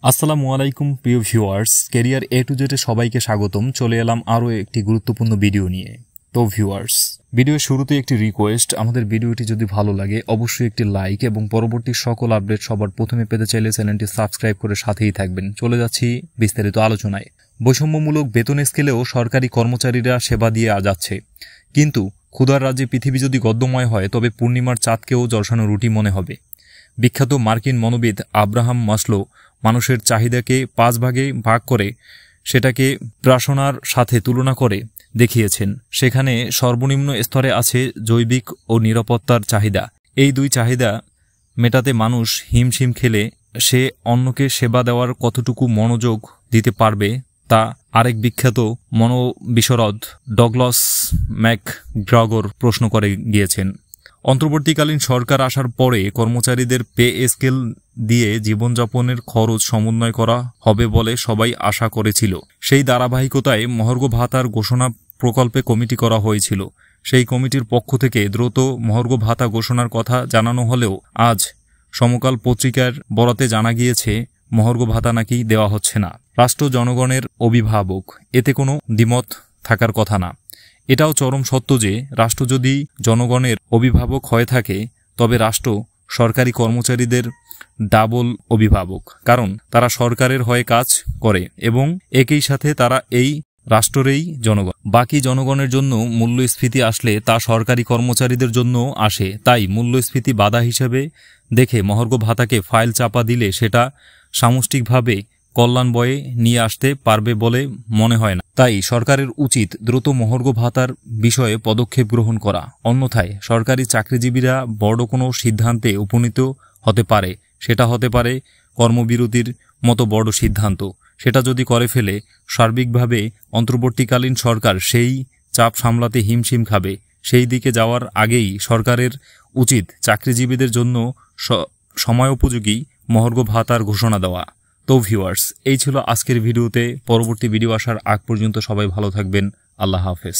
আসসালামু আলাইকুম প্রিয় ভিউয়ার্স, ক্যারিয়ার এ টু জেডে সবাইকে স্বাগতম। চলে এলাম আরও একটি গুরুত্বপূর্ণ ভিডিও নিয়ে। তো ভিউয়ার্স, ভিডিওর শুরুতে একটি রিকোয়েস্ট, আমাদের ভিডিওটি যদি ভালো লাগে অবশ্যই একটি লাইক এবং পরবর্তী সকল আপডেট সবার প্রথমে পেতে চাইলে চ্যানেলটি সাবস্ক্রাইব করে সাথেই থাকবেন। চলে যাচ্ছি বিস্তারিত আলোচনায়। বৈষম্যমূলক বেতন স্কেলেও সরকারি কর্মচারীরা সেবা দিয়ে যাচ্ছে, কিন্তু ক্ষুধার রাজ্যে পৃথিবী যদি গদ্যময় হয় তবে পূর্ণিমার চাঁদকেও ঝলসানো রুটি মনে হবে। বিখ্যাত মার্কিন মনোবিদ আব্রাহাম মাসলো মানুষের চাহিদাকে 5 ভাগে ভাগ করে সেটাকে প্রাসনার সাথে তুলনা করে দেখিয়েছেন। সেখানে সর্বনিম্ন স্তরে আছে জৈবিক ও নিরাপত্তার চাহিদা। এই দুই চাহিদা মেটাতে মানুষ হিমশিম খেলে সে অন্যকে সেবা দেওয়ার কতটুকু মনোযোগ দিতে পারবে তা আরেক বিখ্যাত মনোবিশরদ ডগলাস ম্যাকগ্রেগর প্রশ্ন করে গিয়েছেন। অন্তর্বর্তীকালীন সরকার আসার পরে কর্মচারীদের পে স্কেল দিয়ে জীবনযাপনের খরচ সমন্বয় করা হবে বলে সবাই আশা করেছিল। সেই ধারাবাহিকতায় মহার্ঘ ভাতার ঘোষণা প্রকল্পে কমিটি করা হয়েছিল। সেই কমিটির পক্ষ থেকে দ্রুত মহার্ঘ ভাতা ঘোষণার কথা জানানো হলেও আজ সমকাল পত্রিকার বরাতে জানা গিয়েছে মহার্ঘ ভাতা নাকি দেওয়া হচ্ছে না। রাষ্ট্র জনগণের অভিভাবক, এতে কোনো দ্বিমত থাকার কথা না। এটাও চরম সত্য যে রাষ্ট্র যদি জনগণের অভিভাবক হয়ে থাকে তবে রাষ্ট্র সরকারি কর্মচারীদের ডাবল অভিভাবক, কারণ তারা সরকারের হয়ে কাজ করে এবং একই সাথে তারা এই রাষ্ট্রেরই জনগণ। বাকি জনগণের জন্য মূল্যস্ফীতি আসলে তা সরকারি কর্মচারীদের জন্য আসে। তাই মূল্যস্ফীতি বাধা হিসেবে দেখে মহার্ঘ ভাতাকে ফাইল চাপা দিলে সেটা সামষ্টিকভাবে কল্যাণ বয়ে নিয়ে আসতে পারবে বলে মনে হয় না। তাই সরকারের উচিত দ্রুত মহার্ঘ ভাতার বিষয়ে পদক্ষেপ গ্রহণ করা। অন্যথায় সরকারি চাকরিজীবীরা বড় কোনো সিদ্ধান্তে উপনীত হতে পারে। সেটা হতে পারে কর্মবিরতির মতো বড় সিদ্ধান্ত। সেটা যদি করে ফেলে সার্বিকভাবে অন্তর্বর্তীকালীন সরকার সেই চাপ সামলাতে হিমশিম খাবে। সেই দিকে যাওয়ার আগেই সরকারের উচিত চাকরিজীবীদের জন্য সময়োপযোগী মহার্ঘ ভাতার ঘোষণা দেওয়া। তো ভিউয়ার্স, এই ছিল আজকের ভিডিওতে। পরবর্তী ভিডিও আসার আগ পর্যন্ত সবাই ভালো থাকবেন। আল্লাহ হাফেজ।